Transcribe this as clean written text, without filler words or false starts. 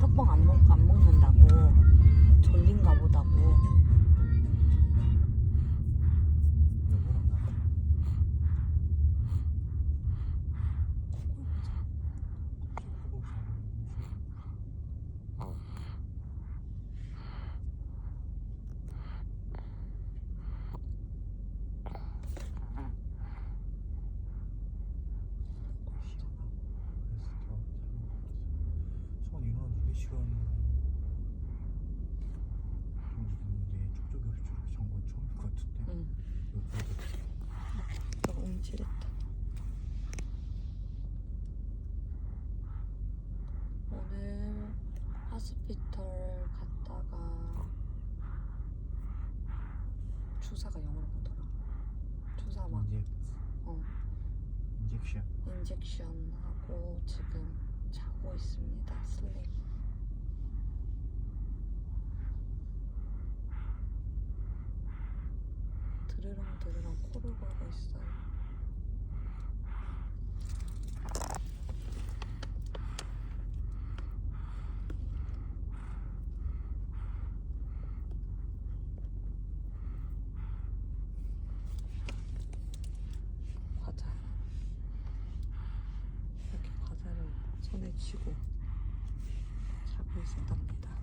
떡볶 안 먹는다고. 졸린가 보다고. 여보랑 나랑 손 일어나서 4시간 정도 됐는데 쪽쪽이 없이 저렇게 잔 건 처음일 것 같은데. 응. 좀 움찔했다. 오늘 하스피털 갔다가 주사가 영어로 뭐더라? 주사 막 인젝션. 인젝션 하고 지금 자고 있습니다. 슬립. 드르렁드르렁 코를 골고 있어요. 과자. 이렇게 과자를 손에 쥐고 자고 있었답니다.